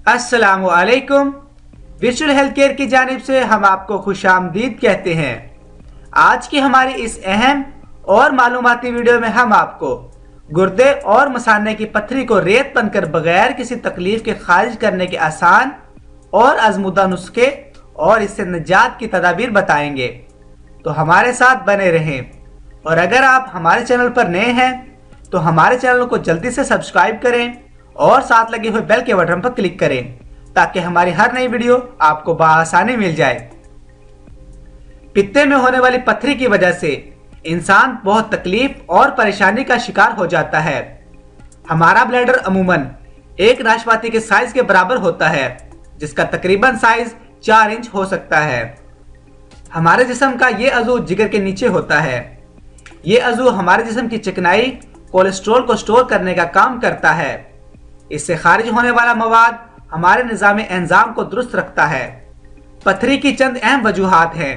अस्सलामु अलैकुम। Visual health care की जानिब से हम आपको खुशामदीद कहते हैं। आज की हमारी इस अहम और मालूमाती वीडियो में हम आपको गुर्दे और मसाने की पत्थरी को रेत बनकर बगैर किसी तकलीफ के खारिज करने के आसान और आजमूदा नुस्खे और इससे निजात की तदाबीर बताएंगे, तो हमारे साथ बने रहें। और अगर आप हमारे चैनल पर नए हैं तो हमारे चैनल को जल्दी से सब्सक्राइब करें और साथ लगे हुए बेल के बटन पर क्लिक करें ताकि हमारी हर नई वीडियो आपको बआसानी मिल जाए। पित्ते में होने वाली पत्थरी की वजह से इंसान बहुत तकलीफ और परेशानी का शिकार हो जाता है। हमारा ब्लैडर अमूमन एक नाशपाती के साइज के बराबर होता है, जिसका तकरीबन साइज 4 इंच हो सकता है। हमारे जिस्म का ये अज़ू जिगर के नीचे होता है। ये अज़ू हमारे जिस्म की चिकनाई कोलेस्ट्रॉल को स्टोर करने का काम करता है। इससे खारिज होने वाला मवाद हमारे निज़ाम एंजाम को दुरुस्त रखता है। पत्थरी की चंद अहम वजूहात हैं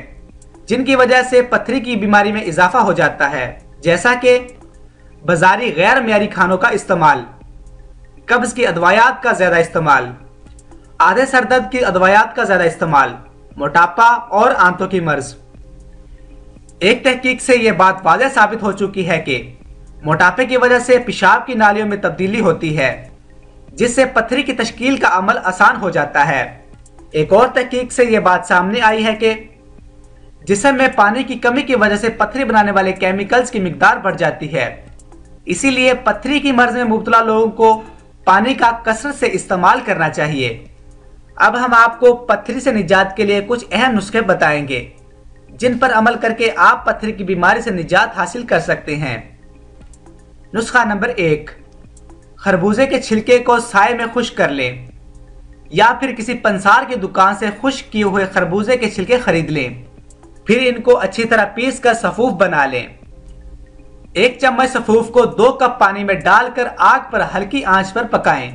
जिनकी वजह से पत्थरी की बीमारी में इजाफा हो जाता है, जैसा कि बाजारी गैर मियारी खानों का इस्तेमाल, कब्ज की अदवायात का ज्यादा इस्तेमाल, आधे सरदर्द की अदवायात का ज्यादा इस्तेमाल, मोटापा और आंतों की मर्ज। एक तहकीक से यह बात वाज़ेह साबित हो चुकी है कि मोटापे की वजह से पेशाब की नालियों में तब्दीली होती है, जिससे पत्थरी की तश्कील का अमल आसान हो जाता है। एक और तहकीक से यह बात सामने आई है कि जिस्म में पानी की कमी की वजह से पत्थरी बनाने वाले केमिकल्स की मिकदार बढ़ जाती है। इसीलिए पत्थरी की मर्ज में मुब्तला लोगों को पानी का कसरत से इस्तेमाल करना चाहिए। अब हम आपको पत्थरी से निजात के लिए कुछ अहम नुस्खे बताएंगे जिन पर अमल करके आप पत्थरी की बीमारी से निजात हासिल कर सकते हैं। नुस्खा नंबर 1, खरबूजे के छिलके को साए में खुश्क कर लें या फिर किसी पंसार की दुकान से खुश्क किए हुए खरबूजे के छिलके खरीद लें। फिर इनको अच्छी तरह पीस कर सफूफ बना लें। 1 चम्मच सफूफ को 2 कप पानी में डालकर आग पर हल्की आंच पर पकाएं।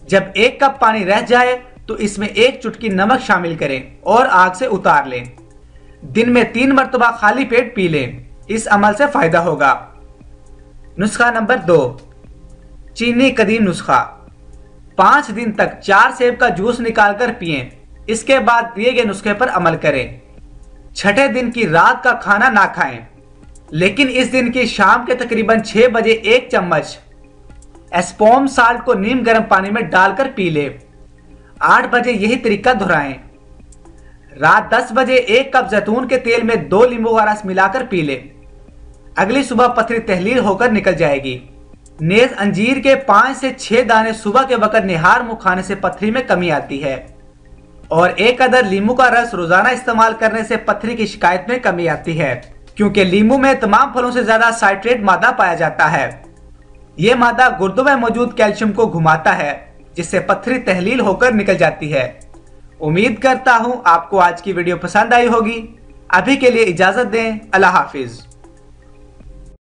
जब 1 कप पानी रह जाए तो इसमें 1 चुटकी नमक शामिल करें और आग से उतार लें। दिन में 3 मरतबा खाली पेट पी लें। इस अमल से फायदा होगा। नुस्खा नंबर 2, चीनी कदीम नुस्खा। 5 दिन तक 4 सेब का जूस निकालकर पिएं। इसके बाद दिए गए नुस्खे पर अमल करें। 6ठे दिन की रात का खाना ना खाएं, लेकिन इस दिन की शाम के तकरीबन 6 बजे 1 चम्मच एस्पोम साल्ट को नीम गर्म पानी में डालकर पी ले। 8 बजे यही तरीका दोहराएं। रात 10 बजे 1 कप जैतून के तेल में 2 नींबू का रस मिलाकर पी ले। अगली सुबह पथरी तहलील होकर निकल जाएगी। नेज अंजीर के 5 से 6 दाने सुबह के वक्त निहार मुंह खाने से पथरी में कमी आती है, और 1 अदर लीमू का रस रोजाना इस्तेमाल करने से पथरी की शिकायत में कमी आती है, क्योंकि लीमू में तमाम फलों से ज्यादा साइट्रेट मादा पाया जाता है। यह मादा गुर्दों में मौजूद कैल्शियम को घुमाता है, जिससे पथरी तहलील होकर निकल जाती है। उम्मीद करता हूं आपको आज की वीडियो पसंद आई होगी। अभी के लिए इजाजत दें। अल्लाह हाफिज।